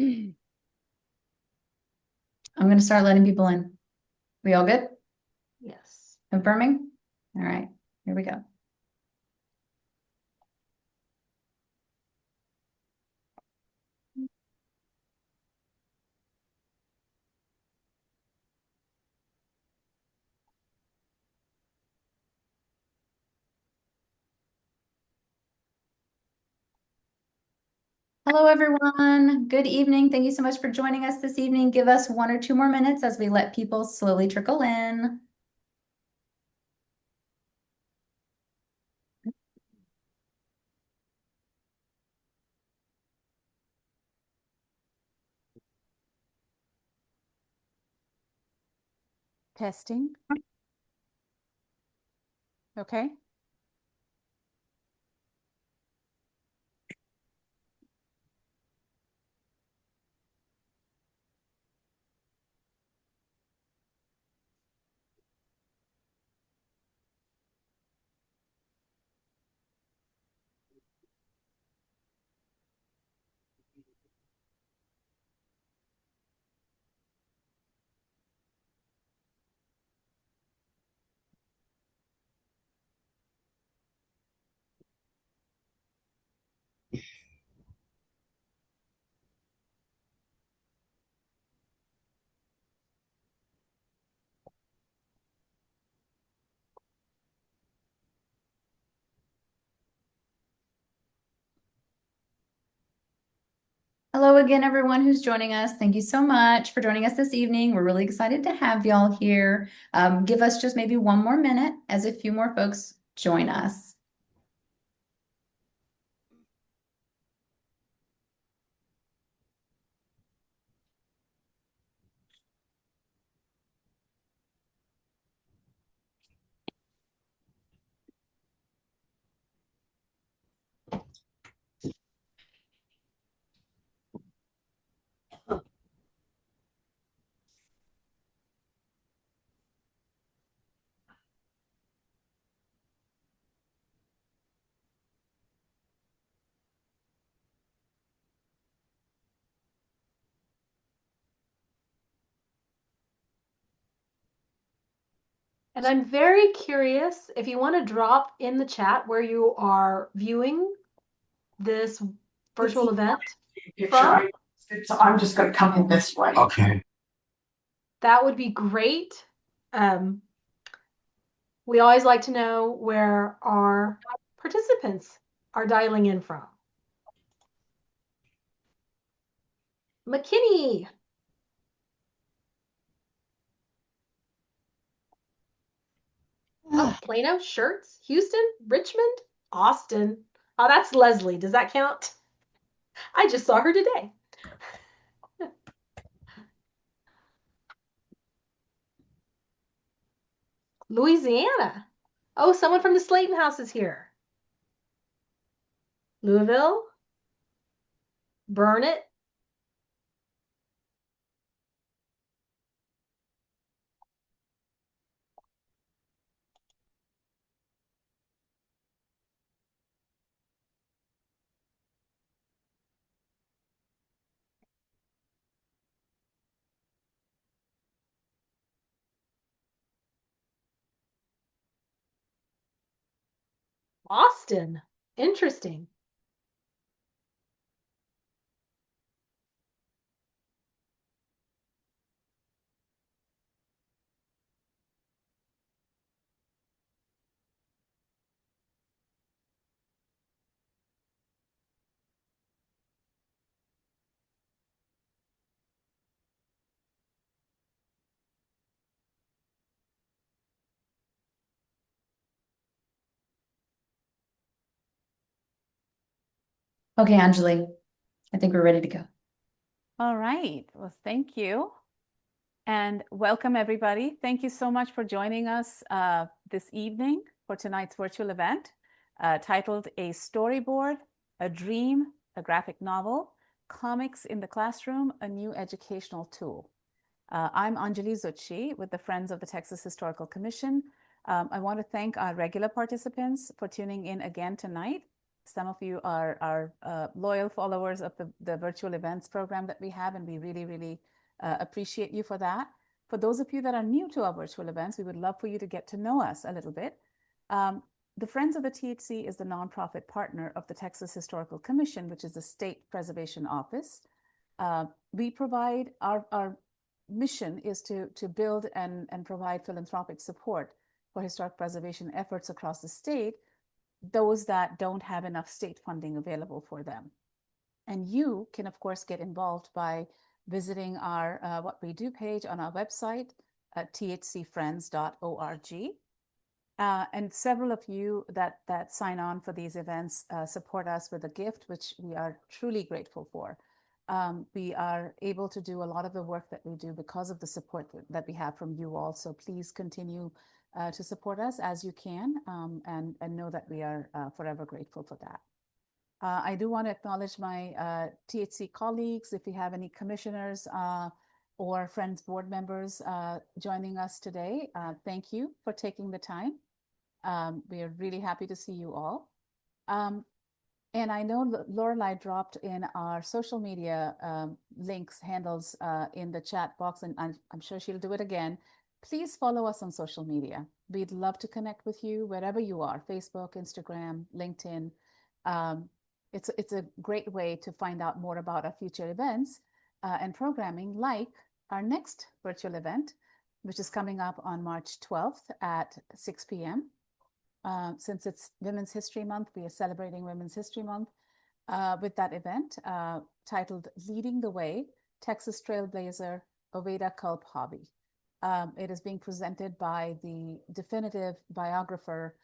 I'm going to start letting people in. We all good? Yes. Confirming? All right, here we go. Hello, everyone. Good evening. Thank you so much for joining us this evening. Give us 1 or 2 more minutes as we let people slowly trickle in. Testing. Okay. Hello again, everyone who's joining us. Thank you so much for joining us this evening. We're really excited to have y'all here. Give us just maybe 1 more minute as a few more folks join us. And I'm very curious if you want to drop in the chat where you are viewing this virtual event from. I'm just going to come in this way. Okay. That would be great. We always like to know where our participants are dialing in from. McKinney. Oh, Plano, Shirts, Houston, Richmond, Austin. Oh, that's Leslie. Does that count? I just saw her today. Louisiana. Oh, someone from the Slayton House is here. Louisville. Burnett. Boston. Interesting. Okay, Anjali, I think we're ready to go. All right. Well, thank you. And welcome, everybody. Thank you so much for joining us this evening for tonight's virtual event titled A Storyboard, a Dream, a Graphic Novel, Comics in the Classroom, a New Educational Tool. I'm Anjali Zucchi with the Friends of the Texas Historical Commission. I want to thank our regular participants for tuning in again tonight. Some of you are loyal followers of the virtual events program that we have, and we really, really appreciate you for that. For those of you that are new to our virtual events, we would love for you to get to know us a little bit. The Friends of the THC is the nonprofit partner of the Texas Historical Commission, which is the state preservation office. We provide our mission is to build and provide philanthropic support for historic preservation efforts across the state, those that don't have enough state funding available for them. And you can, of course, get involved by visiting our What We Do page on our website at thcfriends.org. And several of you that sign on for these events support us with a gift, which we are truly grateful for. We are able to do a lot of the work that we do because of the support that we have from you all. So please continue to support us as you can, and know that we are forever grateful for that. I do want to acknowledge my THC colleagues. If you have any commissioners or Friends board members joining us today, thank you for taking the time. We are really happy to see you all. And I know Lorelei dropped in our social media links, handles in the chat box, and I'm sure she'll do it again. Please follow us on social media. We'd love to connect with you wherever you are, Facebook, Instagram, LinkedIn. It's a great way to find out more about our future events and programming, like our next virtual event, which is coming up on March 12th at 6 p.m. Since it's Women's History Month, we are celebrating Women's History Month with that event titled Leading the Way, Texas Trailblazer Oveta Culp Hobby. It is being presented by the definitive biographer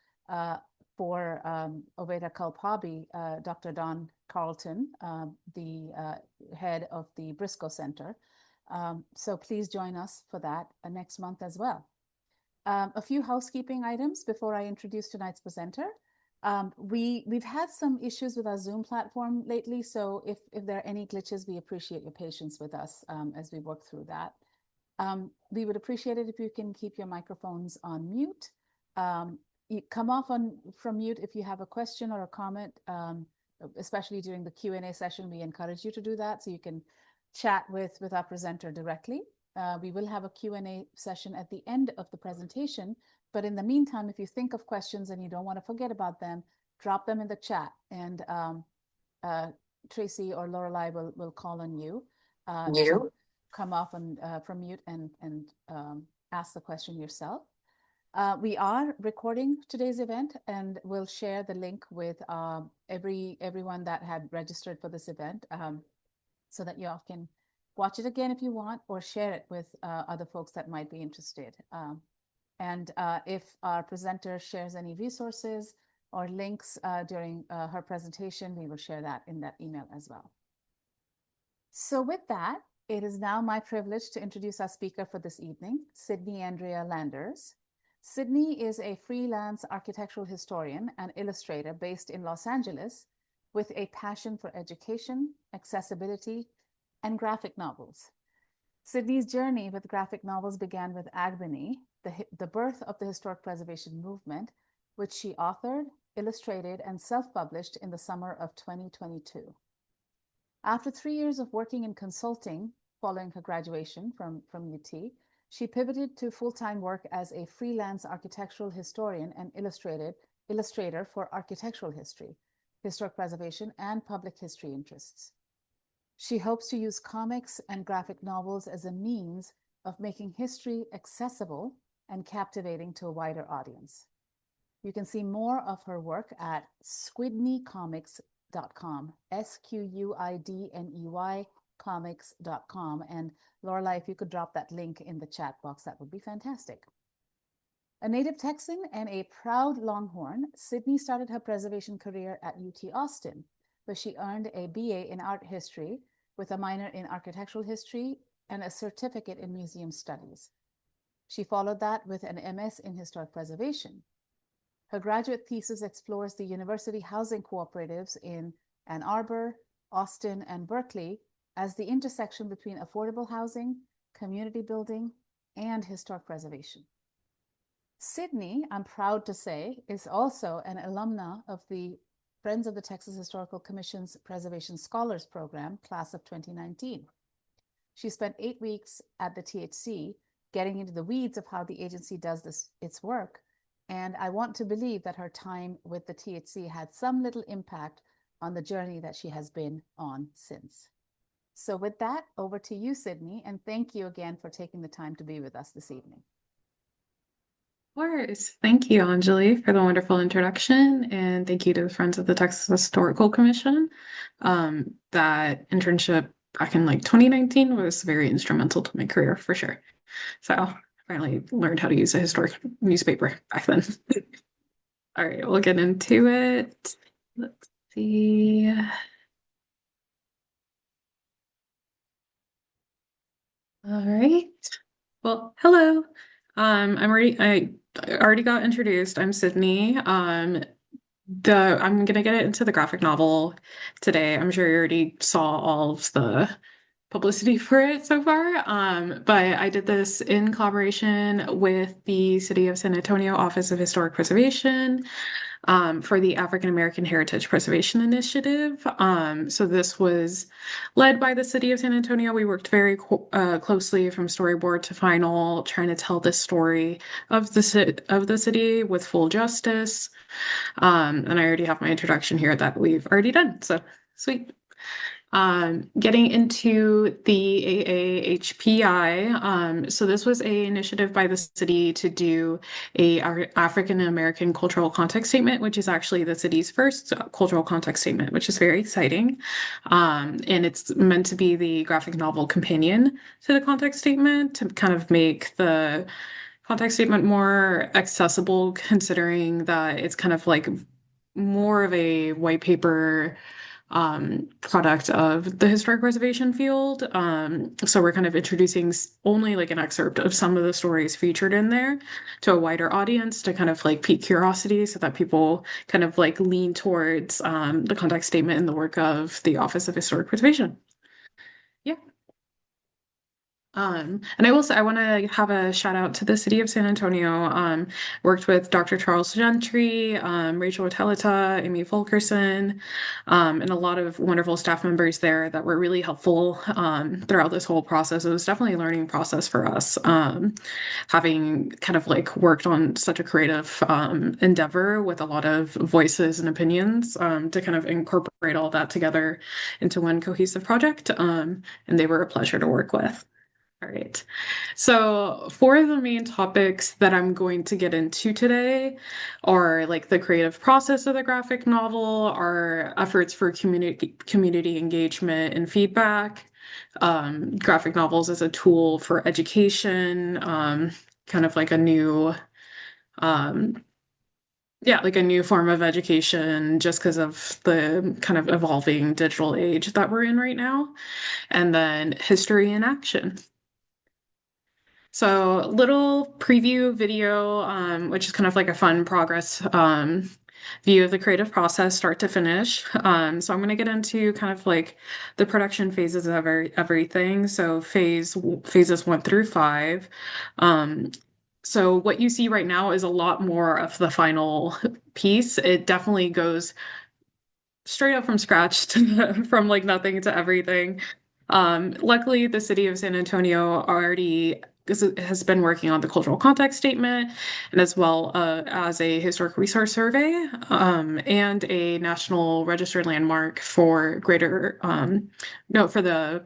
for Oveta Culp Hobby, Dr. Don Carlton, the head of the Briscoe Center. So please join us for that next month as well. A few housekeeping items before I introduce tonight's presenter. We've had some issues with our Zoom platform lately, so if there are any glitches, we appreciate your patience with us as we work through that. We would appreciate it if you can keep your microphones on mute. You come off from mute if you have a question or a comment, especially during the Q&A session. We encourage you to do that so you can chat with our presenter directly. We will have a Q&A session at the end of the presentation, but in the meantime, if you think of questions and you don't want to forget about them, drop them in the chat, and Tracy or Lorelei will call on you to come off from mute and ask the question yourself. We are recording today's event, and we'll share the link with everyone that had registered for this event, so that you all can watch it again if you want, or share it with other folks that might be interested. And if our presenter shares any resources or links during her presentation, we will share that in that email as well. So with that, it is now my privilege to introduce our speaker for this evening, Sydney Andrea Landers. Sydney is a freelance architectural historian and illustrator based in Los Angeles with a passion for education, accessibility, and graphic novels. Sydney's journey with graphic novels began with Agony, the birth of the historic preservation movement, which she authored, illustrated, and self-published in the summer of 2022. After 3 years of working in consulting following her graduation from UT, she pivoted to full-time work as a freelance architectural historian and illustrator for architectural history, historic preservation, and public history interests. She hopes to use comics and graphic novels as a means of making history accessible and captivating to a wider audience. You can see more of her work at squidnycomics.com, SQUIDNEY comics.com. And Lorelei, if you could drop that link in the chat box, that would be fantastic. A native Texan and a proud Longhorn, Sydney started her preservation career at UT Austin, where she earned a BA in art history with a minor in architectural history and a certificate in museum studies. She followed that with an MS in historic preservation. Her graduate thesis explores the university housing cooperatives in Ann Arbor, Austin, and Berkeley as the intersection between affordable housing, community building, and historic preservation. Sydney, I'm proud to say, is also an alumna of the Friends of the Texas Historical Commission's Preservation Scholars Program, class of 2019. She spent 8 weeks at the THC, getting into the weeds of how the agency does its work, and I want to believe that her time with the THC had some little impact on the journey that she has been on since. So with that, over to you, Sydney, and thank you again for taking the time to be with us this evening. Of course. Thank you, Anjali, for the wonderful introduction, and thank you to the Friends of the Texas Historical Commission. That internship back in like 2019 was very instrumental to my career for sure. So I finally learned how to use a historic newspaper back then. All right, we'll get into it. Let's see. All right. Well, hello. I already got introduced. I'm Sydney. I'm gonna get into the graphic novel today. I'm sure you already saw all of the publicity for it so far. But I did this in collaboration with the City of San Antonio Office of Historic Preservation, for the African American Heritage Preservation Initiative. So this was led by the City of San Antonio. We worked very closely from storyboard to final, trying to tell the story of the city with full justice. And I already have my introduction here that we've already done. So sweet. Getting into the AAHPI, so this was an initiative by the city to do a African American cultural context statement, which is actually the city's first cultural context statement, which is very exciting. And it's meant to be the graphic novel companion to the context statement to kind of make the context statement more accessible, considering that it's kind of like more of a white paper product of the historic preservation field. So we're kind of introducing only like an excerpt of some of the stories featured in there to a wider audience to kind of like pique curiosity so that people kind of like lean towards the context statement and the work of the Office of Historic Preservation. Yeah. And I will say, I want to have a shout out to the City of San Antonio. Worked with Dr. Charles Gentry, Rachel Teleta, Amy Fulkerson, and a lot of wonderful staff members there that were really helpful throughout this whole process. It was definitely a learning process for us, having kind of like worked on such a creative endeavor with a lot of voices and opinions to kind of incorporate all that together into one cohesive project. And they were a pleasure to work with. All right. So for the main topics that I'm going to get into today are like the creative process of the graphic novel, our efforts for community engagement and feedback, graphic novels as a tool for education, kind of like a new like a new form of education just because of the kind of evolving digital age that we're in right now, and then history in action. So little preview video, which is kind of like a fun progress view of the creative process, start to finish. So I'm going to get into kind of like the production phases of everything. So phases 1 through 5. So what you see right now is a lot more of the final piece. It definitely goes straight up from scratch from like nothing to everything. Luckily, the City of San Antonio already has been working on the cultural context statement, and as well as a historic resource survey and a national registered landmark for for the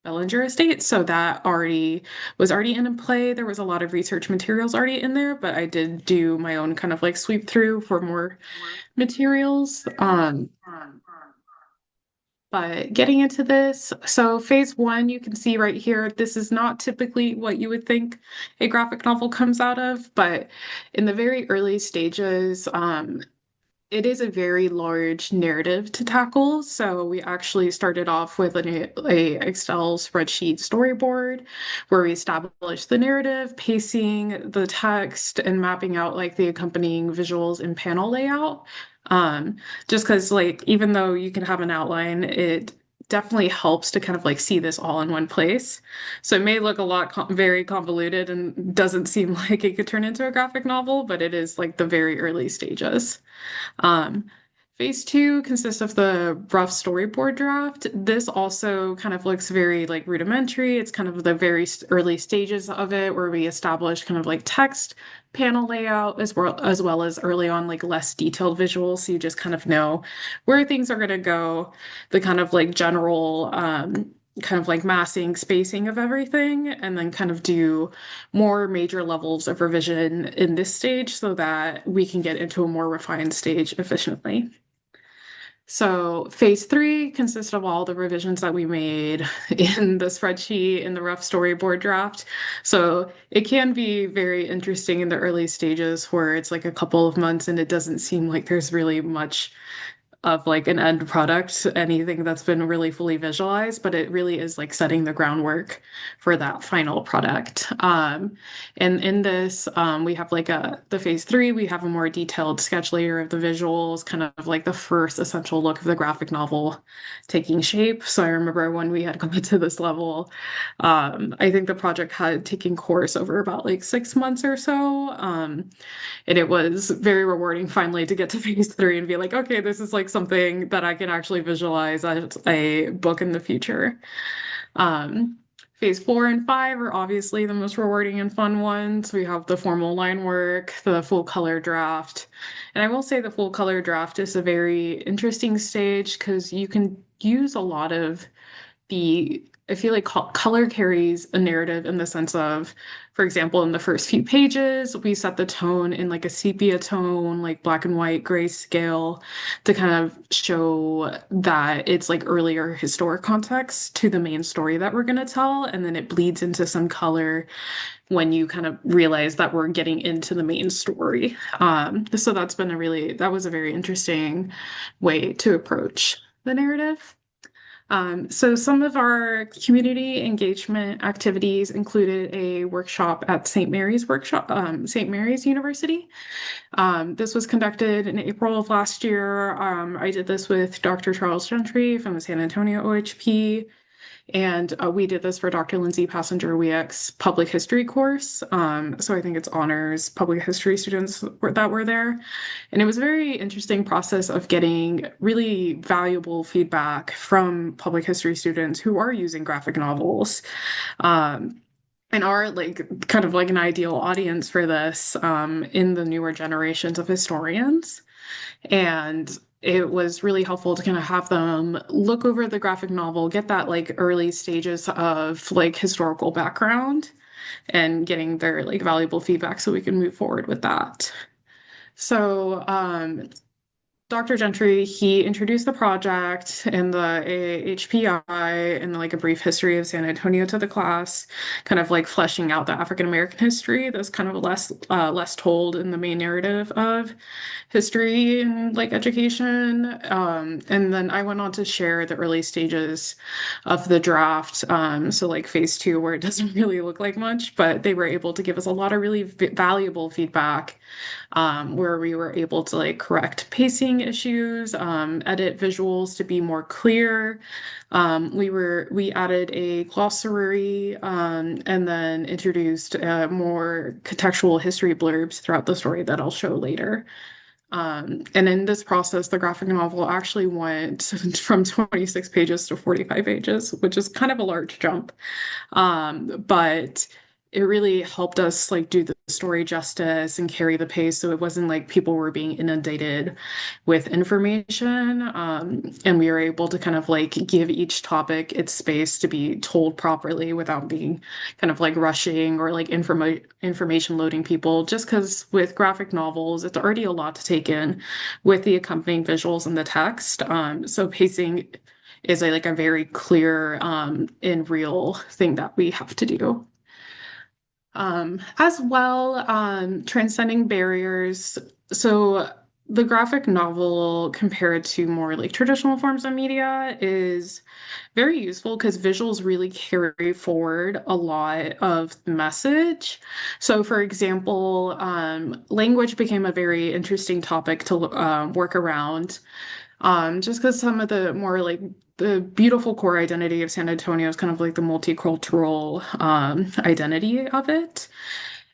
Bellinger estate. So that was already in play. There was a lot of research materials already in there, but I did do my own kind of like sweep through for more materials. But getting into this, so phase 1, you can see right here, this is not typically what you would think a graphic novel comes out of, but in the very early stages, it is a very large narrative to tackle. So we actually started off with a Excel spreadsheet storyboard where we established the narrative, pacing the text, and mapping out like the accompanying visuals and panel layout. Just because like even though you can have an outline, it definitely helps to kind of like see this all in one place. So it may look a lot very convoluted and doesn't seem like it could turn into a graphic novel, but it is like the very early stages. Phase two consists of the rough storyboard draft. This also kind of looks very like rudimentary. It's kind of the very early stages of it where we establish kind of like text panel layout as well as early on like less detailed visuals. So you just kind of know where things are going to go, the kind of like general kind of like massing, spacing of everything, and then kind of do more major levels of revision in this stage so that we can get into a more refined stage efficiently. So phase three consists of all the revisions that we made in the spreadsheet in the rough storyboard draft. So it can be very interesting in the early stages where it's like a couple of months and it doesn't seem like there's really much of like an end product, anything that's been really fully visualized, but it really is like setting the groundwork for that final product. And in this, we have like the phase three, we have a more detailed sketch layer of the visuals, kind of like the first essential look of the graphic novel taking shape. So I remember when we had gone to this level, I think the project had taken course over about like 6 months or so. And it was very rewarding finally to get to phase three and be like, okay, this is like something that I can actually visualize as a book in the future. Phase four and five are obviously the most rewarding and fun ones. We have the formal line work, the full color draft. And I will say the full color draft is a very interesting stage because you can use a lot of I feel like color carries a narrative in the sense of, for example, in the first few pages, we set the tone in like a sepia tone, like black and white grayscale, to kind of show that it's like earlier historic context to the main story that we're going to tell. And then it bleeds into some color when you kind of realize that we're getting into the main story. So that was a very interesting way to approach the narrative. So some of our community engagement activities included a workshop at St. Mary's University. This was conducted in April of last year. I did this with Dr. Charles Gentry from the San Antonio OHP. And we did this for Dr. Lindsay Passenger-Week's public history course. So I think it's honors public history students that were there. And it was a very interesting process of getting really valuable feedback from public history students who are using graphic novels. And are like kind of like an ideal audience for this in the newer generations of historians. And it was really helpful to kind of have them look over the graphic novel, get that like early stages of like historical background and getting their like valuable feedback so we can move forward with that. So Dr. Gentry, he introduced the project and the HPI and like a brief history of San Antonio to the class, kind of like fleshing out the African American history that's kind of less told in the main narrative of history and like education. And then I went on to share the early stages of the draft. So like phase two, where it doesn't really look like much, but they were able to give us a lot of really valuable feedback, where we were able to like correct pacing issues, edit visuals to be more clear. We added a glossary, and then introduced more contextual history blurbs throughout the story that I'll show later. And in this process, the graphic novel actually went from 26 pages to 45 pages, which is kind of a large jump. But it really helped us like do the story justice and carry the pace. So it wasn't like people were being inundated with information. And we were able to kind of like give each topic its space to be told properly without being kind of like rushing or like information loading people. Just because with graphic novels, it's already a lot to take in with the accompanying visuals and the text. So pacing is like a very clear and real thing that we have to do. As well, transcending barriers. So the graphic novel compared to more like traditional forms of media is very useful because visuals really carry forward a lot of the message. So for example, language became a very interesting topic to work around. Just because some of the more like the beautiful core identity of San Antonio is kind of like the multicultural identity of it.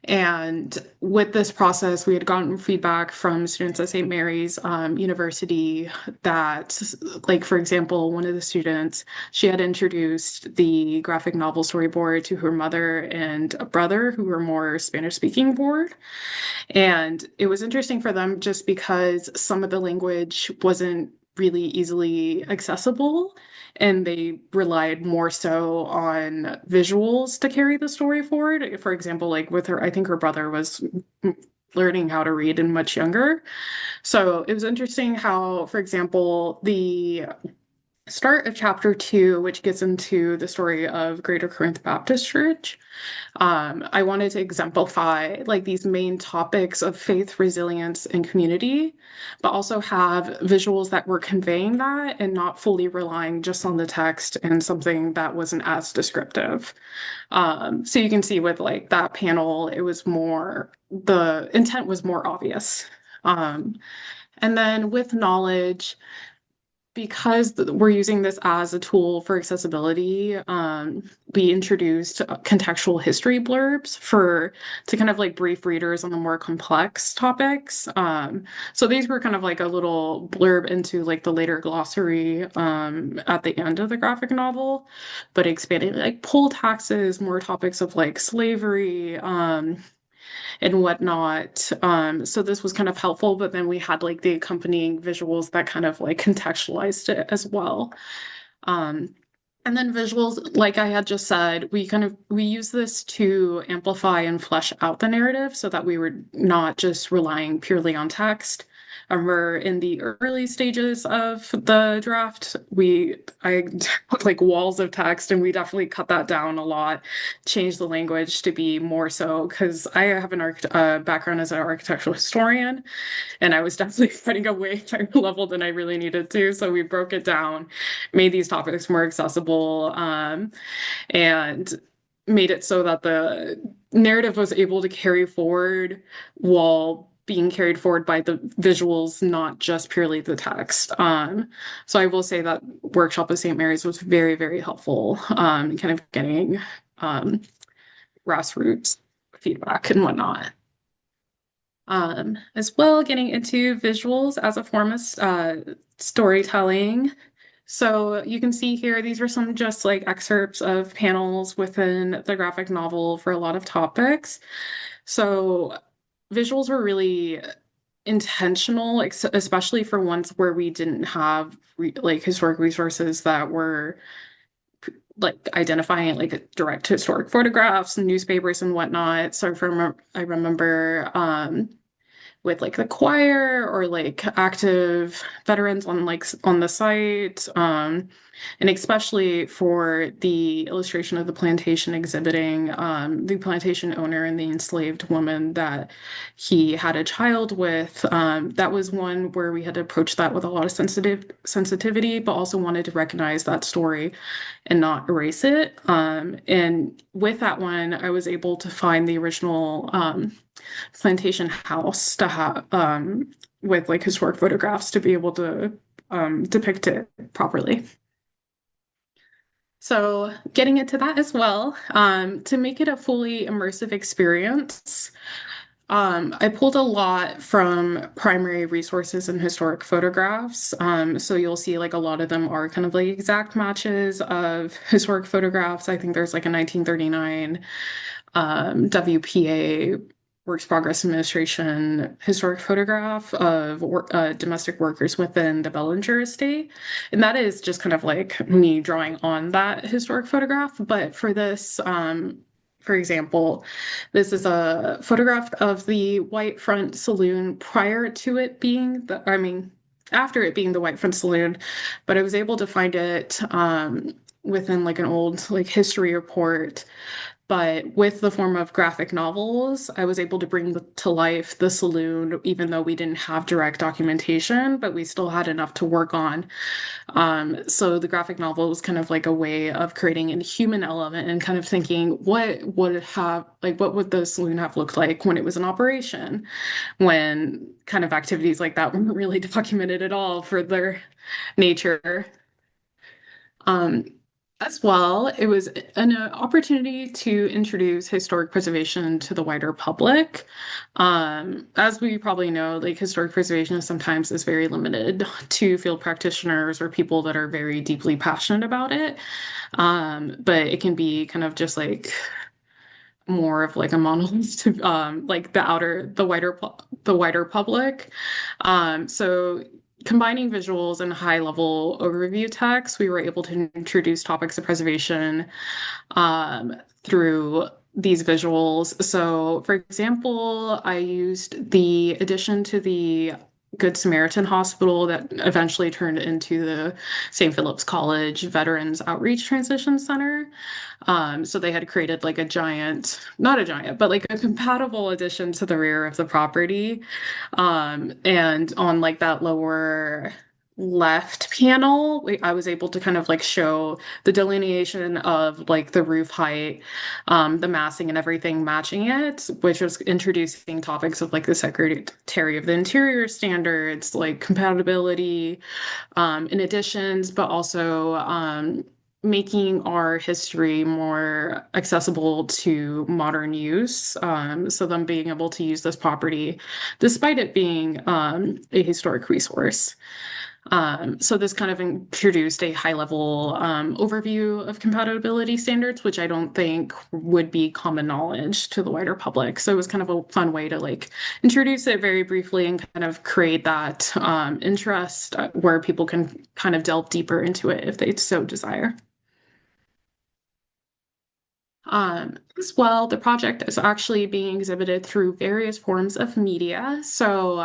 And with this process, we had gotten feedback from students at St. Mary's University that, like, for example, one of the students, she had introduced the graphic novel Storyboard to her mother and a brother who were more Spanish-speaking board. And it was interesting for them just because some of the language wasn't really easily accessible, and they relied more so on visuals to carry the story forward. For example, like with her, I think her brother was learning how to read and much younger. So it was interesting how, for example, the start of chapter 2, which gets into the story of Greater Corinth Baptist Church, I wanted to exemplify like these main topics of faith, resilience, and community, but also have visuals that were conveying that and not fully relying just on the text and something that wasn't as descriptive. So you can see with like that panel, it was more, the intent was more obvious. And then with knowledge, because we're using this as a tool for accessibility, we introduced contextual history blurbs to kind of like brief readers on the more complex topics. So these were kind of like a little blurb into like the later glossary at the end of the graphic novel, but expanding like poll taxes, more topics of like slavery, and whatnot. So this was kind of helpful, but then we had like the accompanying visuals that kind of like contextualized it as well. And then visuals, like I had just said, we use this to amplify and flesh out the narrative so that we were not just relying purely on text. We're in the early stages of the draft. I put like walls of text, and we definitely cut that down a lot, changed the language to be more so, because I have an background as an architectural historian, and I was definitely writing a way higher level than I really needed to. So we broke it down, made these topics more accessible, and made it so that the narrative was able to carry forward while being carried forward by the visuals, not just purely the text. So I will say that workshop at St. Mary's was very, very helpful, kind of getting grassroots feedback and whatnot. As well, getting into visuals as a form of storytelling. So you can see here, these are some just like excerpts of panels within the graphic novel for a lot of topics. So visuals were really intentional, especially for ones where we didn't have like historic resources that were like identifying like direct historic photographs and newspapers and whatnot. So I remember with like the choir or like active veterans on the site, and especially for the illustration of the plantation exhibiting the plantation owner and the enslaved woman that he had a child with. That was one where we had to approach that with a lot of sensitivity, but also wanted to recognize that story and not erase it. And with that one, I was able to find the original plantation house to have with like historic photographs to be able to depict it properly. So getting into that as well, to make it a fully immersive experience, I pulled a lot from primary resources and historic photographs. So you'll see like a lot of them are kind of like exact matches of historic photographs. I think there's like a 1939 WPA Works Progress Administration historic photograph of domestic workers within the Bellinger estate. And that is just kind of like me drawing on that historic photograph. But for this, for example, this is a photograph of the White Front Saloon prior to it being after it being the White Front Saloon, but I was able to find it within like an old like history report. But with the form of graphic novels, I was able to bring to life the saloon, even though we didn't have direct documentation, but we still had enough to work on. So the graphic novel was kind of like a way of creating a human element and kind of thinking what would the saloon have looked like when it was in operation, when kind of activities like that weren't really documented at all for their nature. As well, it was an opportunity to introduce historic preservation to the wider public. As we probably know, like historic preservation sometimes is very limited to field practitioners or people that are very deeply passionate about it. But it can be kind of just like more of like a monolith to like the wider public. So combining visuals and high level overview text, we were able to introduce topics of preservation through these visuals. So for example, I used the addition to the Good Samaritan Hospital that eventually turned into the St. Philip's College Veterans Outreach Transition Center. So they had created like a giant, not a giant, but like a compatible addition to the rear of the property. And on like that lower left panel, I was able to kind of like show the delineation of like the roof height, the massing and everything matching it, which was introducing topics of like the Secretary of the Interior standards, like compatibility, in additions, but also making our history more accessible to modern use. So them being able to use this property despite it being a historic resource. So this kind of introduced a high level overview of compatibility standards, which I don't think would be common knowledge to the wider public. So it was kind of a fun way to like introduce it very briefly and kind of create that interest where people can kind of delve deeper into it if they so desire. As well, the project is actually being exhibited through various forms of media. So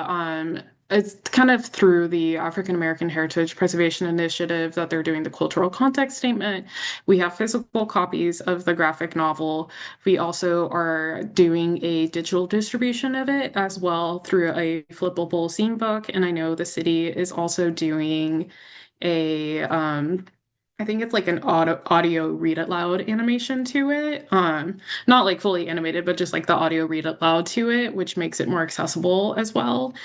it's kind of through the African American Heritage Preservation Initiative that they're doing the cultural context statement. We have physical copies of the graphic novel. We also are doing a digital distribution of it as well through a flippable zine book. And I know the city is also doing a I think it's like an audio read it loud animation to it. Not like fully animated, but just like the audio read it loud to it, which makes it more accessible as well.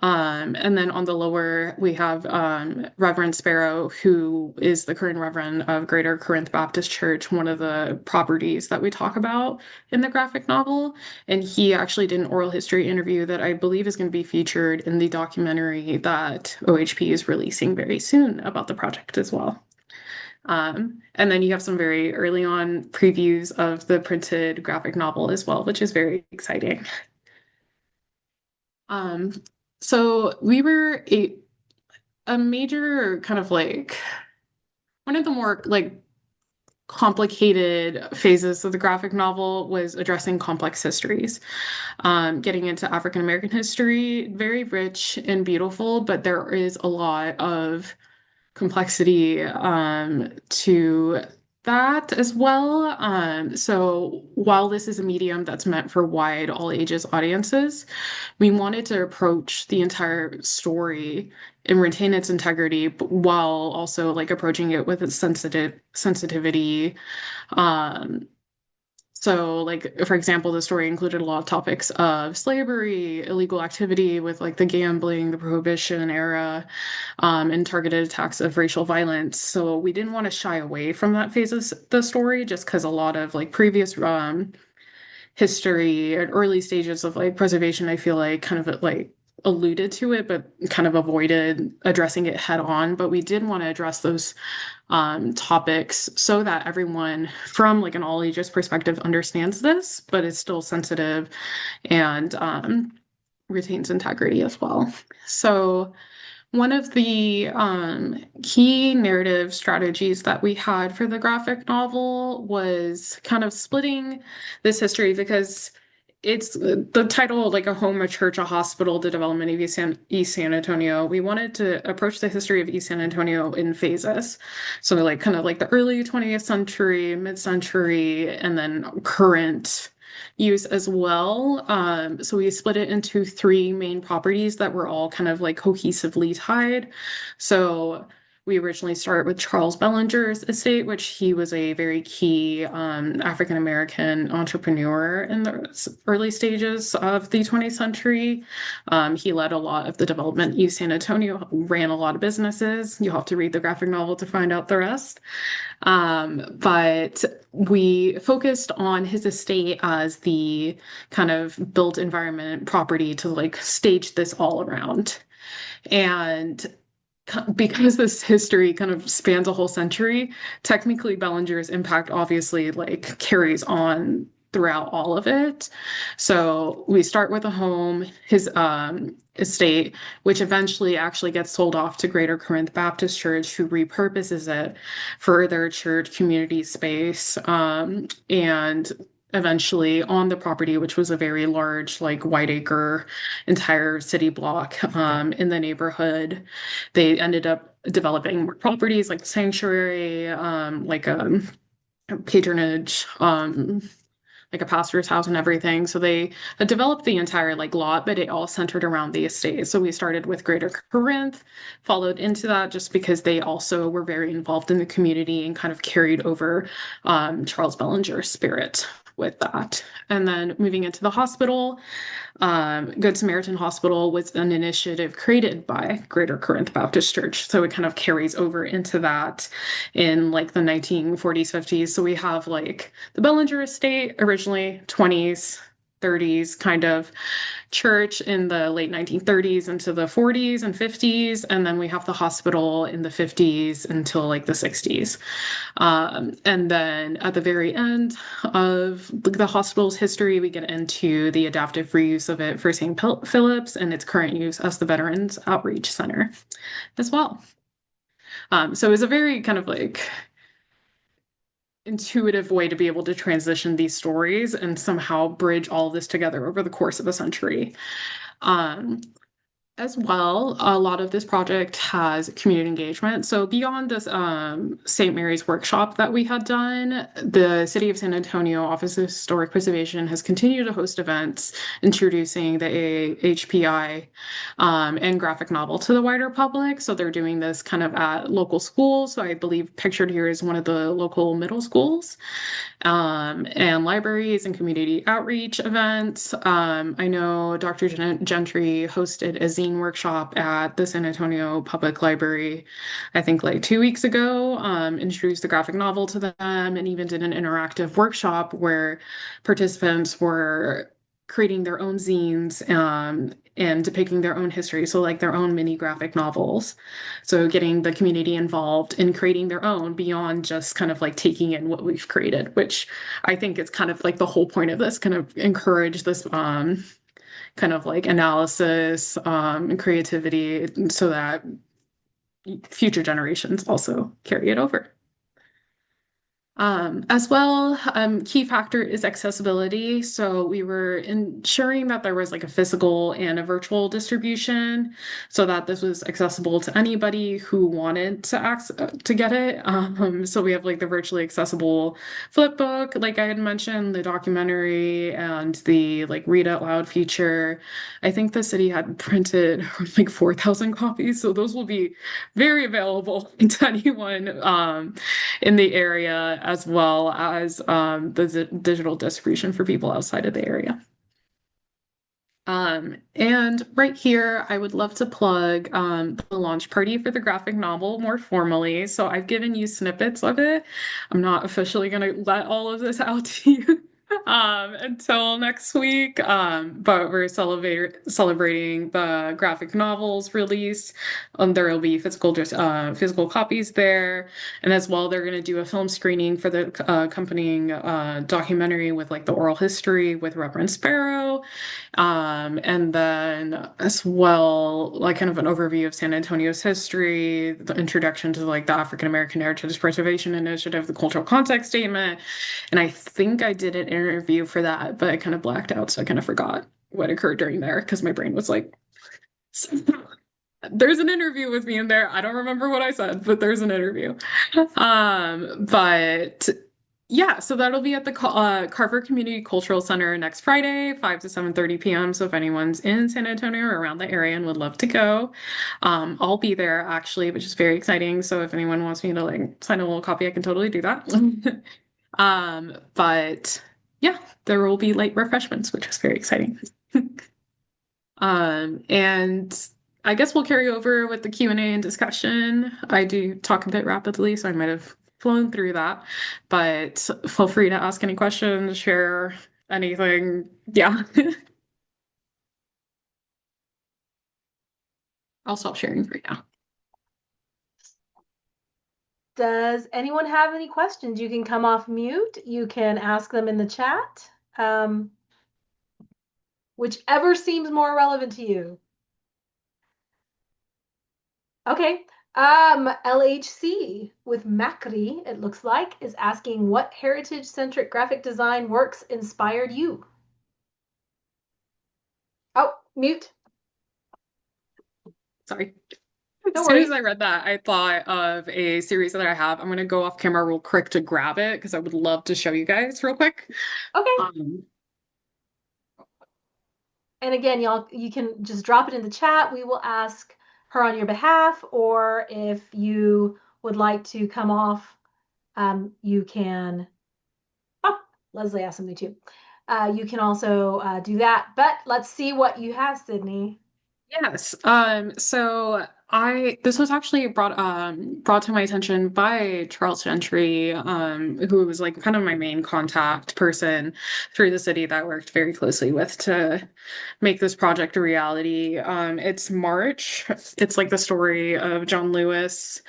And then on the lower, we have Reverend Sparrow, who is the current Reverend of Greater Corinth Baptist Church, one of the properties that we talk about in the graphic novel. And he actually did an oral history interview that I believe is going to be featured in the documentary that OHP is releasing very soon about the project as well. And then you have some very early on previews of the printed graphic novel as well, which is very exciting. So we were a major kind of like one of the more like complicated phases of the graphic novel was addressing complex histories, getting into African American history, very rich and beautiful, but there is a lot of complexity to that as well. So while this is a medium that's meant for wide, all ages audiences, we wanted to approach the entire story and retain its integrity while also like approaching it with its sensitivity. So like, for example, the story included a lot of topics of slavery, illegal activity with like the gambling, the Prohibition era, and targeted attacks of racial violence. So we didn't want to shy away from that phase of the story just because a lot of like previous history and early stages of like preservation, I feel like kind of like alluded to it, but kind of avoided addressing it head on. But we did want to address those topics so that everyone from like an all ages perspective understands this, but is still sensitive and retains integrity as well. So one of the key narrative strategies that we had for the graphic novel was kind of splitting this history because it's the title, like a home, a church, a hospital, the development of East San Antonio. We wanted to approach the history of East San Antonio in phases. So like kind of like the early 20th century, mid-century, and then current use as well. So we split it into three main properties that were all kind of like cohesively tied. So We originally started with Charles Bellinger's estate, which he was a very key African American entrepreneur in the early stages of the 20th century. He led a lot of the development in East San Antonio, ran a lot of businesses. You'll have to read the graphic novel to find out the rest. But we focused on his estate as the kind of built environment property to like stage this all around. And because this history kind of spans a whole century, technically Bellinger's impact obviously like carries on throughout all of it. So we start with a home, his estate, which eventually actually gets sold off to Greater Corinth Baptist Church, who repurposes it for their church community space. And eventually on the property, which was a very large, like white acre entire city block in the neighborhood, they ended up developing more properties like sanctuary, like a patronage, like a pastor's house and everything. So they had developed the entire like lot, but it all centered around the estate. So we started with Greater Corinth, followed into that just because they also were very involved in the community and kind of carried over Charles Bellinger's spirit with that. And then moving into the hospital, Good Samaritan Hospital was an initiative created by Greater Corinth Baptist Church. So it kind of carries over into that in like the 1940s, 50s. So we have like the Bellinger estate, originally 20s, 30s kind of church in the late 1930s into the 40s and 50s. And then we have the hospital in the 50s until like the 60s. And then at the very end of the hospital's history, we get into the adaptive reuse of it for St. Philip's and its current use as the Veterans Outreach Center as well. So it's a very kind of like intuitive way to be able to transition these stories and somehow bridge all of this together over the course of a century. As well, a lot of this project has community engagement. So beyond this St. Mary's workshop that we had done, the City of San Antonio Office of Historic Preservation has continued to host events introducing the HPI and graphic novel to the wider public. So they're doing this kind of at local schools. So I believe pictured here is one of the local middle schools, and libraries and community outreach events. I know Dr. Gentry hosted a zine workshop at the San Antonio Public Library, I think like 2 weeks ago, introduced the graphic novel to them and even did an interactive workshop where participants were creating their own zines and depicting their own history, so like their own mini graphic novels. So getting the community involved in creating their own beyond just kind of like taking in what we've created, which I think is kind of like the whole point of this, kind of encourage this kind of like analysis and creativity so that future generations also carry it over. As well, key factor is accessibility. So we were ensuring that there was like a physical and a virtual distribution so that this was accessible to anybody who wanted to get it. So we have like the virtually accessible flip book, like I had mentioned, the documentary and the like read out loud feature. I think the city had printed like 4,000 copies. So those will be very available to anyone in the area, as well as the digital distribution for people outside of the area. And right here, I would love to plug the launch party for the graphic novel more formally. So I've given you snippets of it. I'm not officially going to let all of this out to you until next week, but we're celebrating the graphic novels release. There will be physical copies there, and as well they're going to do a film screening for the accompanying documentary with like the oral history with Reverend Sparrow, and then as well like kind of an overview of San Antonio's history, the introduction to like the African American Heritage Preservation Initiative, the cultural context statement, and I think I did an interview for that, but I kind of blacked out, so I kind of forgot what occurred during there because my brain was like, there's an interview with me in there. I don't remember what I said, but there's an interview. But Yeah, so that'll be at the Carver Community Cultural Center next Friday, 5 to 7:30 p.m. So if anyone's in San Antonio or around the area and would love to go, I'll be there actually, which is very exciting. So if anyone wants me to like sign a little copy, I can totally do that. But yeah, there will be light refreshments, which is very exciting. And I guess we'll carry over with the Q&A and discussion. I do talk a bit rapidly, so I might have flown through that, but feel free to ask any questions, share anything. Yeah. I'll stop sharing for now. Does anyone have any questions? You can come off mute. You can ask them in the chat. Whichever seems more relevant to you. Okay. LHC with Macri, it looks like, is asking what heritage-centric graphic design works inspired you? Oh, mute. Sorry. No As soon as worries. I read that, I thought of a series that I have. I'm going to go off camera real quick to grab it because I would love to show you guys real quick. Okay. And again, y'all, you can just drop it in the chat. We will ask her on your behalf, or if you would like to come off, you can. Oh, Leslie asked something too. You can also do that. But let's see what you have, Sydney. Yes. So this was actually brought to my attention by Charles Gentry, who was like kind of my main contact person through the city that I worked very closely with to make this project a reality. It's March. It's like the story of John Lewis,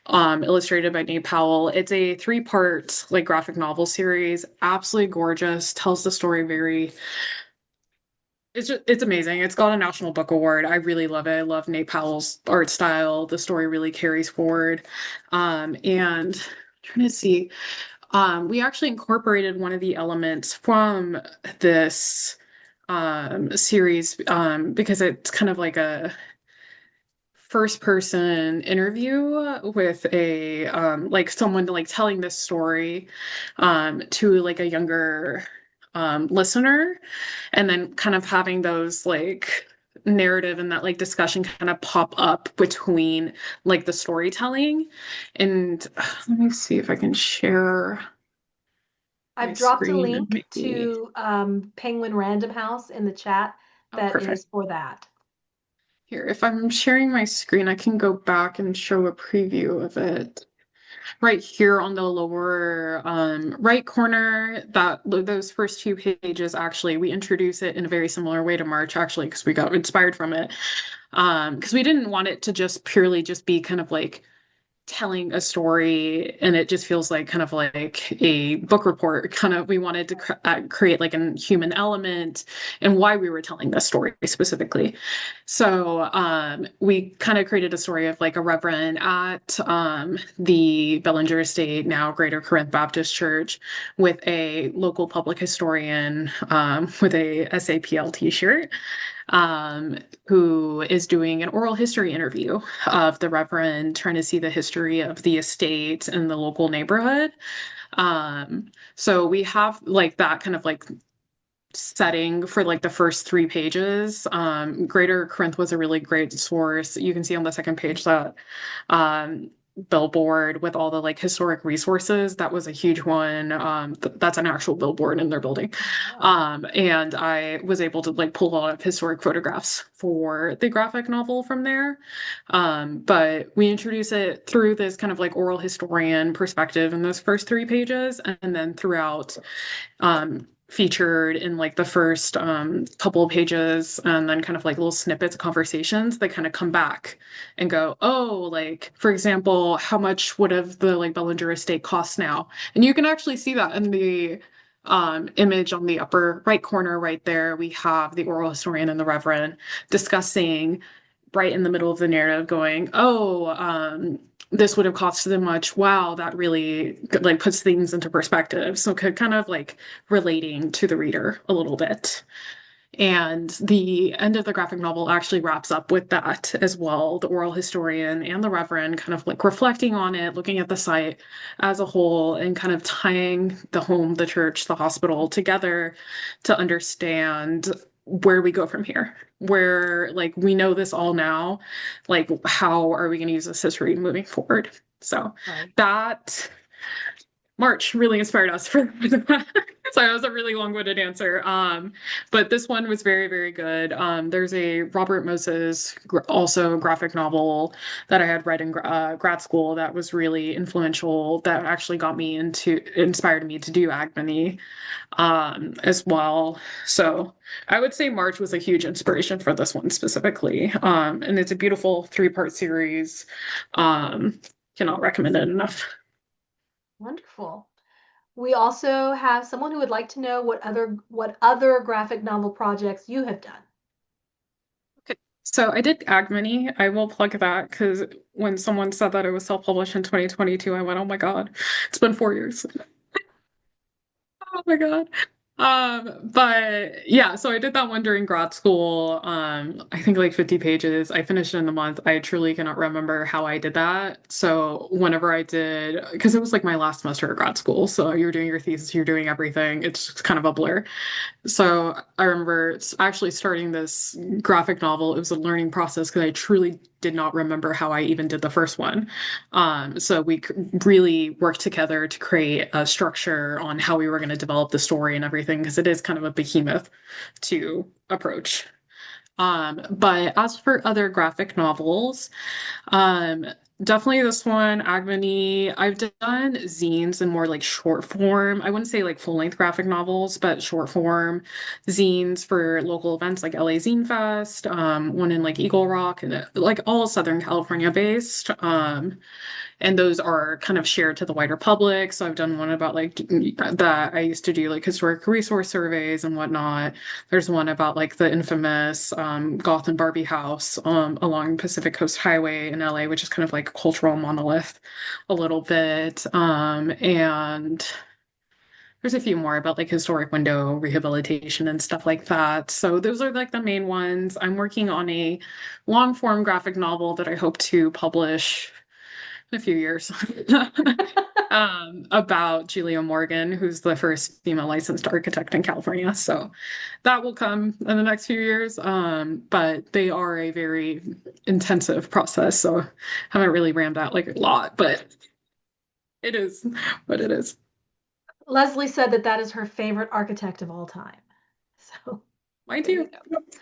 illustrated by Nate Powell. It's a three-part like graphic novel series, absolutely gorgeous, tells the story very it's amazing. It's got a National Book Award. I really love it. I love Nate Powell's art style. The story really carries forward. And I'm trying to see. We actually incorporated one of the elements from this series because it's kind of like a first person interview with a like someone like telling this story to like a younger listener, and then kind of having those like narrative and that like discussion kind of pop up between like the storytelling. And let me see if I can share my I've dropped a screen and link to Penguin Random House in the chat that perfect. is for that. Here, if I'm sharing my screen, I can go back and show a preview of it. Right here on the lower right corner, those first two pages, actually, we introduce it in a very similar way to March, actually, because we got inspired from it. Because we didn't want it to just purely just be kind of like telling a story and it just feels like kind of like a book report. Kind of we wanted to create like a human element and why we were telling this story specifically. So we kind of created a story of like a reverend at the Bellinger Estate, now Greater Corinth Baptist Church, with a local public historian with a SAPL t-shirt, who is doing an oral history interview of the Reverend, trying to see the history of the estate and the local neighborhood. So we have like that kind of like setting for like the first three pages. Greater Corinth was a really great source. You can see on the second page that billboard with all the like historic resources. That was a huge one. That's an actual billboard in their building. And I was able to like pull a lot of historic photographs for the graphic novel from there. But we introduce it through this kind of like oral historian perspective in those first three pages, and then throughout featured in like the first couple of pages, and then kind of like little snippets of conversations that kind of come back and go, oh, like for example, how much would have the like Bellinger estate cost now? And you can actually see that in the image on the upper right corner right there. We have the oral historian and the Reverend discussing right in the middle of the narrative going, oh, this would have cost them much. Wow, that really like puts things into perspective. So kind of like relating to the reader a little bit. And the end of the graphic novel actually wraps up with that as well. The oral historian and the reverend kind of like reflecting on it, looking at the site as a whole, and kind of tying the home, the church, the hospital together to understand where we go from here. Where, like, we know this all now, like, how are we going to use this history moving forward? So that March really inspired us for that. So that was a really long-winded answer. But this one was very, very good. There's a Robert Moses, also graphic novel that I had read in grad school that was really influential, that actually inspired me to do Agony as well. So I would say March was a huge inspiration for this one specifically. And it's a beautiful 3-part series. Cannot recommend it enough. Wonderful. We also have someone who would like to know what other graphic novel projects you have done. Okay, so I did Agmany. I will plug that because when someone said that it was self-published in 2022, I went, oh my God, it's been 4 years. Oh my God. But yeah, so I did that one during grad school. I think like 50 pages. I finished it in a month. I truly cannot remember how I did that. So whenever I did, because it was like my last semester of grad school, so you're doing your thesis, you're doing everything. It's just kind of a blur. So I remember actually starting this graphic novel. It was a learning process because I truly did not remember how I even did the first one. So we really worked together to create a structure on how we were going to develop the story and everything, because it is kind of a behemoth to approach. But as for other graphic novels, definitely this one, Agmany. I've done zines and more like short form. I wouldn't say like full-length graphic novels, but short form zines for local events like LA Zine Fest, one in like Eagle Rock, and like all Southern California based. And those are kind of shared to the wider public. So I've done one about like that. I used to do like historic resource surveys and whatnot. There's one about like the infamous Goth and Barbie house along Pacific Coast Highway in LA, which is kind of like a cultural monolith a little bit. And there's a few more about like historic window rehabilitation and stuff like that. So those are like the main ones. I'm working on a long form graphic novel that I hope to publish in a few years. About Julia Morgan, who's the first female licensed architect in California. So that will come in the next few years. But they are a very intensive process. So haven't really rammed out like a lot, but it is what it is. Leslie said that is her favorite architect of all time. So I do.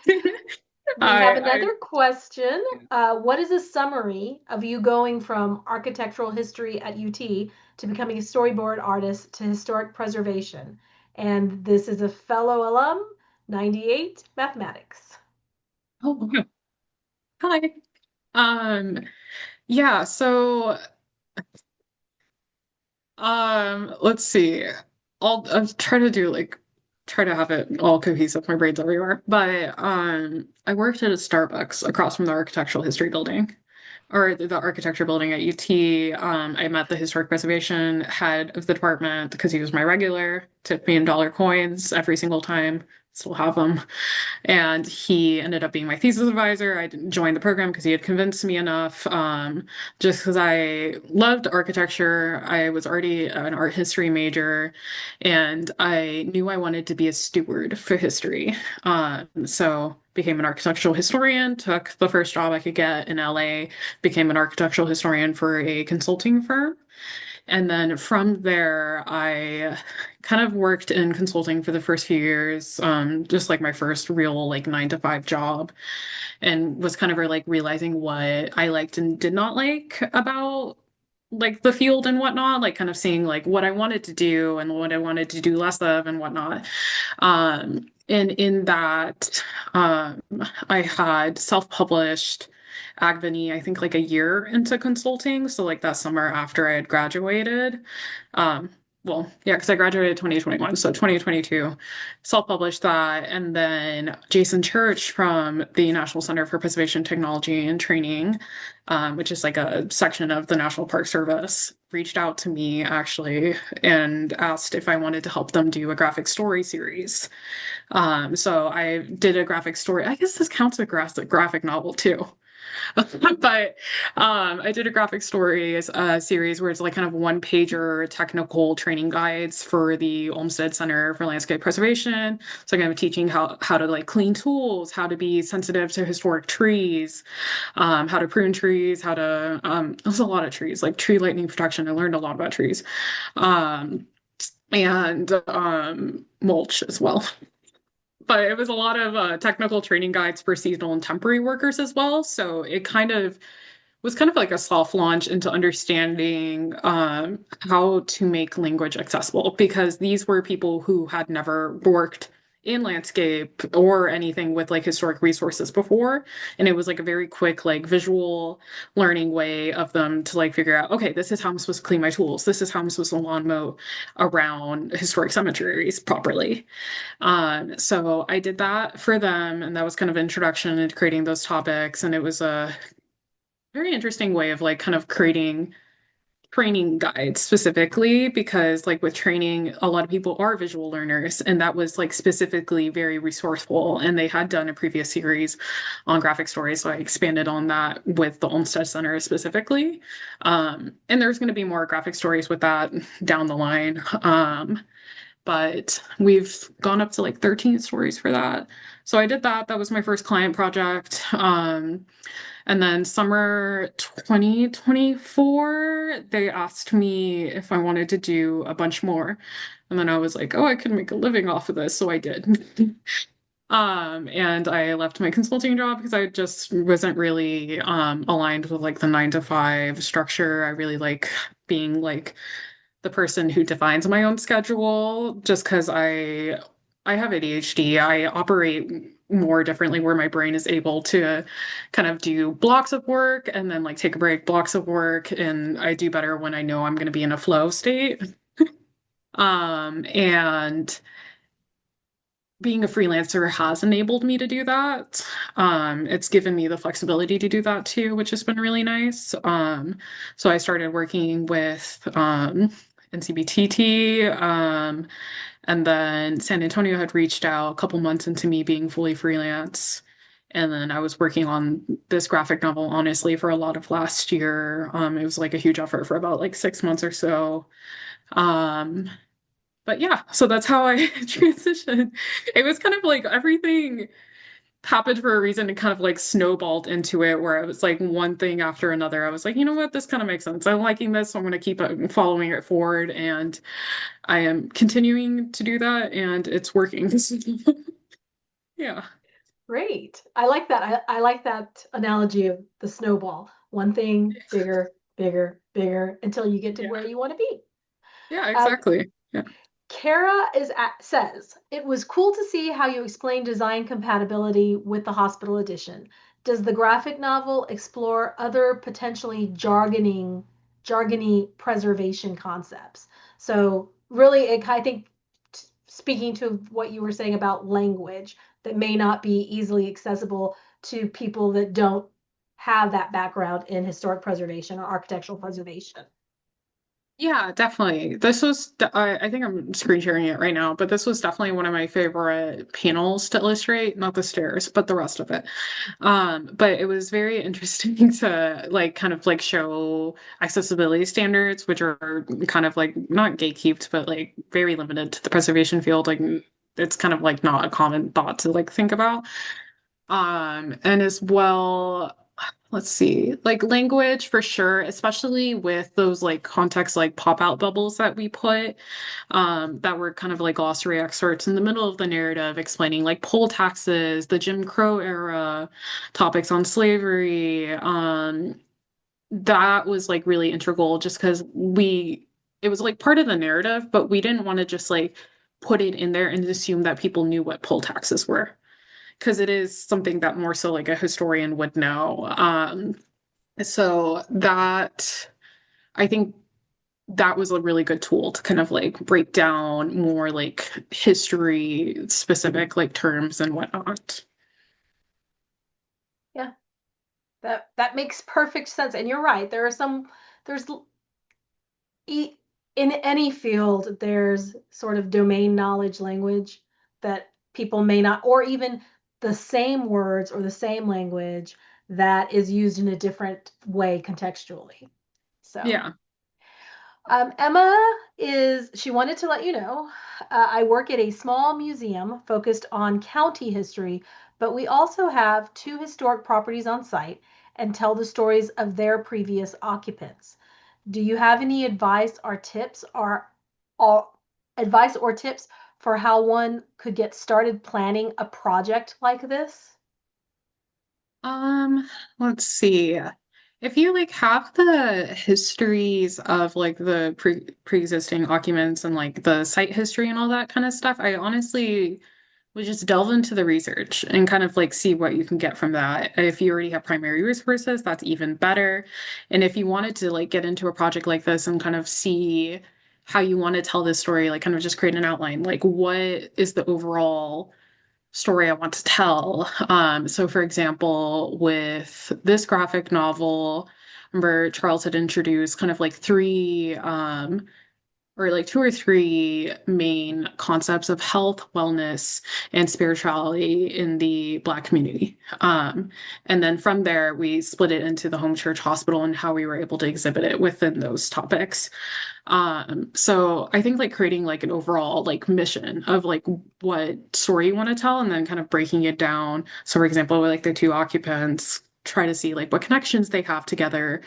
we have another question. What is a summary of you going from architectural history at UT to becoming a storyboard artist to historic preservation? And this is a fellow alum, 98 mathematics. Oh, hi. Yeah, so let's see. I'll try to do like try to have it all cohesive. My brain's everywhere. But I worked at a Starbucks across from the architectural history building, or the architecture building at UT. I met the historic preservation head of the department because he was my regular, tipped me in dollar coins every single time. Still have them. And he ended up being my thesis advisor. I didn't join the program because he had convinced me enough. Just because I loved architecture. I was already an art history major, and I knew I wanted to be a steward for history. So became an architectural historian, took the first job I could get in LA, became an architectural historian for a consulting firm. And then from there, I kind of worked in consulting for the first few years, just like my first real like 9 to 5 job, and was kind of like realizing what I liked and did not like about like the field and whatnot, like kind of seeing like what I wanted to do and what I wanted to do less of and whatnot. And in that, I had self-published Agvany, I think like a year into consulting. So like that summer after I had graduated. well, yeah, because I graduated 2021. So 2022, self-published that. And then Jason Church from the National Center for Preservation Technology and Training, which is like a section of the National Park Service, reached out to me actually and asked if I wanted to help them do a graphic story series. So I did a graphic story. I guess this counts as a graphic novel too. But I did a graphic stories series where it's like kind of one pager technical training guides for the Olmsted Center for Landscape Preservation. So kind of teaching how to like clean tools, how to be sensitive to historic trees, how to prune trees, how to there's a lot of trees, like tree lightning protection. I learned a lot about trees. And mulch as well. But it was a lot of technical training guides for seasonal and temporary workers as well. So it kind of was kind of like a soft launch into understanding how to make language accessible, because these were people who had never worked in landscape or anything with like historic resources before. And it was like a very quick, like visual learning way of them to like figure out, okay, this is how I'm supposed to clean my tools. This is how I'm supposed to lawn mow around historic cemeteries properly. So I did that for them, and that was kind of introduction into creating those topics. And it was a very interesting way of like kind of creating training guides specifically, because like with training, a lot of people are visual learners, and that was like specifically very resourceful. And they had done a previous series on graphic stories, so I expanded on that with the Olmsted Center specifically. And there's going to be more graphic stories with that down the line. But we've gone up to like 13 stories for that. So I did that. That was my first client project. And then summer 2024, they asked me if I wanted to do a bunch more. And then I was like, oh, I could make a living off of this. So I did. And I left my consulting job because I just wasn't really aligned with like the 9 to 5 structure. I really like being like the person who defines my own schedule, just because I have ADHD. I operate more differently, where my brain is able to kind of do blocks of work and then like take a break, blocks of work, and I do better when I know I'm going to be in a flow state. And being a freelancer has enabled me to do that. It's given me the flexibility to do that too, which has been really nice. So I started working with NCBTT, and then San Antonio had reached out a couple months into me being fully freelance. And then I was working on this graphic novel, honestly, for a lot of last year. It was like a huge effort for about like 6 months or so. But yeah, so that's how I transitioned. It was kind of like everything happened for a reason and kind of like snowballed into it, where it was like one thing after another. I was like, you know what, this kind of makes sense. I'm liking this, so I'm going to keep following it forward. And I am continuing to do that, and it's working. Yeah. Great. I like that. I like that analogy of the snowball. One thing, bigger, bigger, bigger, until you get to Yeah. where you want to be. Yeah, exactly. Yeah. Kara says, it was cool to see how you explain design compatibility with the hospital edition. Does the graphic novel explore other potentially jargony preservation concepts? So really, I think speaking to what you were saying about language that may not be easily accessible to people that don't have that background in historic preservation or architectural preservation. Yeah, definitely. This was, I think I'm screen sharing it right now, but this was definitely one of my favorite panels to illustrate, not the stairs, but the rest of it. But it was very interesting to like kind of like show accessibility standards, which are kind of like not gatekept, but like very limited to the preservation field. Like it's kind of like not a common thought to like think about. And as well, let's see, like language for sure, especially with those like context like pop-out bubbles that we put, that were kind of like glossary excerpts in the middle of the narrative explaining like poll taxes, the Jim Crow era, topics on slavery. That was like really integral, just because it was like part of the narrative, but we didn't want to just like put it in there and assume that people knew what poll taxes were, because it is something that more so like a historian would know. So that I think that was a really good tool to kind of like break down more like history specific like terms and whatnot. Yeah, that makes perfect sense. And you're right. There's in any field, there's sort of domain knowledge language that people may not, or even the same words or the same language that is used in a different way contextually. So Yeah. Emma she wanted to let you know, I work at a small museum focused on county history, but we also have 2 historic properties on site and tell the stories of their previous occupants. Do you have any or advice or tips for how one could get started planning a project like this? Um, let's see. If you like have the histories of like the pre-existing documents and like the site history and all that kind of stuff, I honestly would just delve into the research and kind of like see what you can get from that. If you already have primary resources, that's even better. And if you wanted to like get into a project like this and kind of see how you want to tell this story, like kind of just create an outline, like what is the overall story I want to tell. So for example, with this graphic novel, remember Charles had introduced kind of like three or like 2 or 3 main concepts of health, wellness, and spirituality in the Black community. And then from there, we split it into the home church hospital and how we were able to exhibit it within those topics. So I think like creating like an overall like mission of like what story you want to tell and then kind of breaking it down. So for example, with like the 2 occupants, try to see like what connections they have together,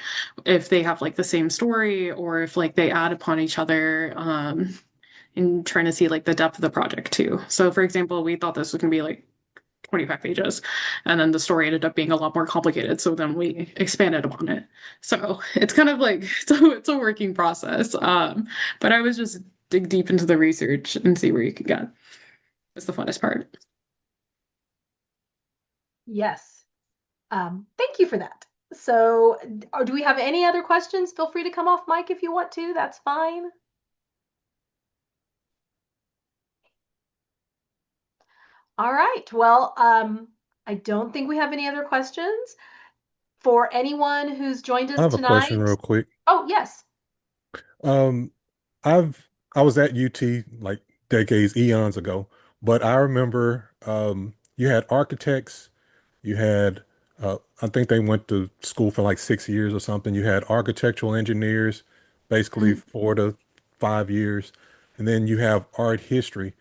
if they have like the same story or if like they add upon each other, and trying to see like the depth of the project too. So for example, we thought this was gonna be like 25 pages. And then the story ended up being a lot more complicated. So then we expanded upon it. So it's kind of like, so it's a working process. But I was just dig deep into the research and see where you can get. It's the funnest part. Yes. Thank you for that. So, do we have any other questions? Feel free to come off mic if you want to. That's fine. All right. Well, I don't think we have any other questions. For anyone who's joined I us have a question tonight. real quick. Oh, yes. Um, I was at UT like decades, eons ago, but I remember you had architects, you had I think they went to school for like 6 years or something. You had architectural engineers, basically 4 to 5 years, and then you have art history.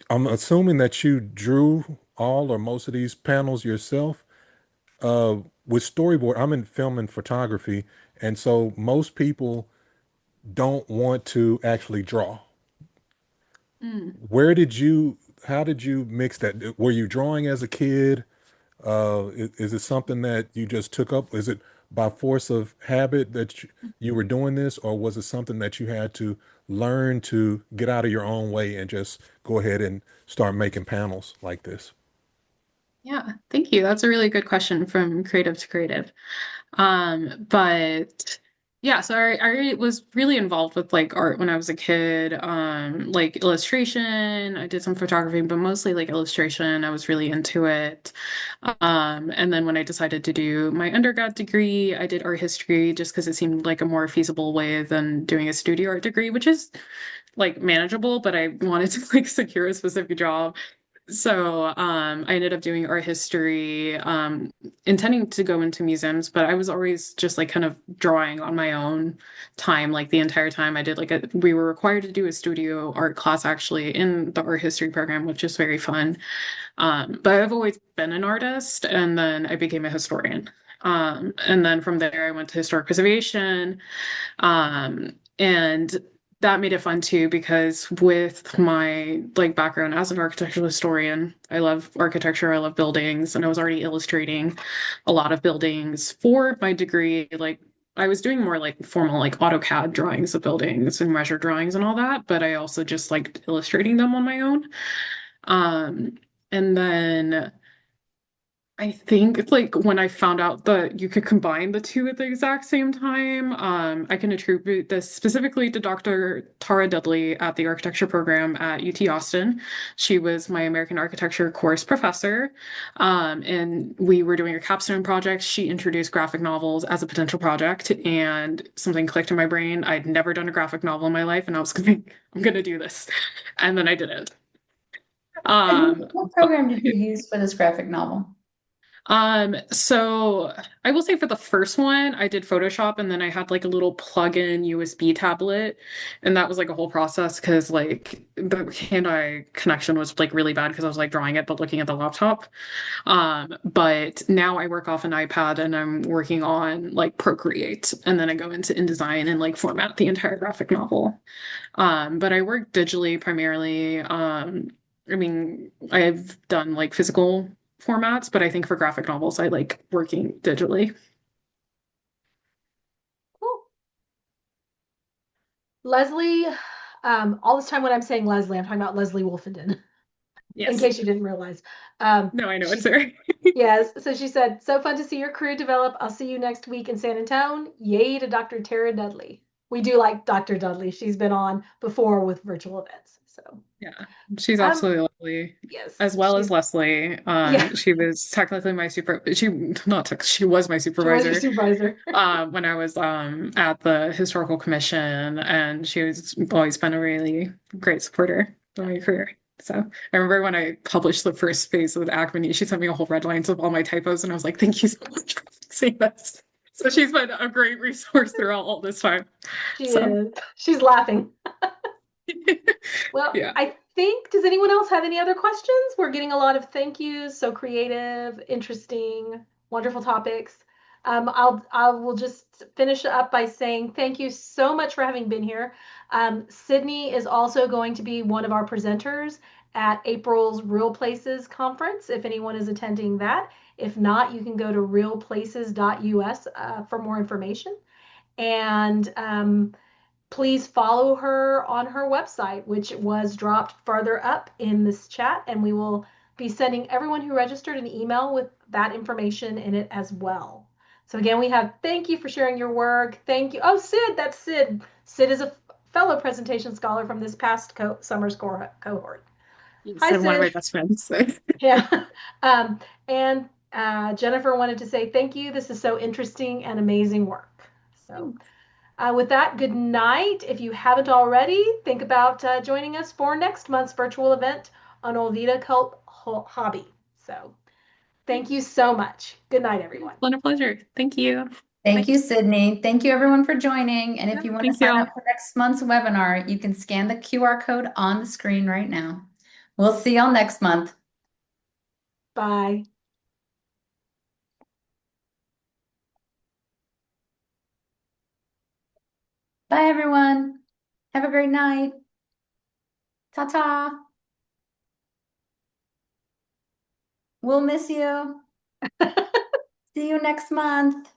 I'm assuming that you drew all or most of these panels yourself. With storyboard, I'm in film and photography, and so most people don't want to actually draw. Mm. How did you mix that? Were you drawing as a kid? Is it something that you just took up? Is it by force of habit that you were doing this, or was it something that you had to learn to get out of your own way and just go ahead and start making panels like this? Yeah, thank you. That's a really good question from creative to creative. But yeah, so I was really involved with like art when I was a kid, like illustration. I did some photography, but mostly like illustration. I was really into it. And then when I decided to do my undergrad degree, I did art history just because it seemed like a more feasible way than doing a studio art degree, which is like manageable, but I wanted to like secure a specific job. So I ended up doing art history, intending to go into museums, but I was always just like kind of drawing on my own time, like the entire time. I did we were required to do a studio art class actually in the art history program, which is very fun. But I've always been an artist, and then I became a historian. And then from there, I went to historic preservation. And that made it fun too because with my like background as an architectural historian, I love architecture, I love buildings, and I was already illustrating a lot of buildings for my degree. Like I was doing more like formal like AutoCAD drawings of buildings and measure drawings and all that, but I also just liked illustrating them on my own. And then I think it's like when I found out that you could combine the two at the exact same time, I can attribute this specifically to Dr. Tara Dudley at the architecture program at UT Austin. She was my American architecture course professor, and we were doing a capstone project. She introduced graphic novels as a potential project, and something clicked in my brain. I'd never done a graphic novel in my life, and I was going, I'm going to do this, and then I did it. And Um, what program did you use for this graphic novel? so I will say for the first one, I did Photoshop and then I had like a little plug-in USB tablet, and that was like a whole process because like the hand-eye connection was like really bad because I was like drawing it but looking at the laptop. But now I work off an iPad and I'm working on like Procreate, and then I go into InDesign and like format the entire graphic novel. But I work digitally primarily. I mean, I've done like physical formats, but I think for graphic novels, I like working digitally. Cool. Leslie, all this time when I'm saying Leslie, I'm talking about Leslie Wolfenden, in Yes. case you didn't realize. No, I know it's She, there. yes, so she said, so fun to see your career develop. I'll see you next week in San Antonio. Yay to Dr. Tara Dudley. We do like Dr. Dudley. She's been on before with virtual events. So, Yeah, she's um, absolutely lovely. yes, As well as she's, Leslie. yeah, She was technically my she not tech, she was my she was your supervisor supervisor. when I was at the historical commission, and she was always been a really great supporter of my career. So I remember when I published the first phase with Acme, she sent me a whole red lines of all my typos, and I was like, "Thank you so much for fixing this." So she's been a great resource throughout all this time. She So is. She's laughing. Well, yeah. I think, does anyone else have any other questions? We're getting a lot of thank yous, so creative, interesting, wonderful topics. I will just finish up by saying thank you so much for having been here. Sydney is also going to be one of our presenters at April's Real Places conference, if anyone is attending that. If not, you can go to realplaces.us for more information. And please follow her on her website, which was dropped farther up in this chat, and we will be sending everyone who registered an email with that information in it as well. So again, we have thank you for sharing your work. Thank you. Oh, Sid, that's Sid. Sid is a fellow presentation scholar from this past summer's cohort. Hi, So one of my Sid. best friends. Yeah. Um, and Jennifer wanted to say thank you. This is so interesting and amazing work. So with that, good night. If you haven't already, think about joining us for next month's virtual event on Olvida Cult Hobby. So thank you so much. Good night, everyone. It's been a pleasure. Thank you. Thank Bye. you, Sydney. Thank you, everyone, for joining. And if you want to Thank sign you. up for next month's webinar, you can scan the QR code on the screen right now. We'll see y'all next month. Bye. Bye, everyone. Have a great night. Ta-ta. We'll miss you. See you next month.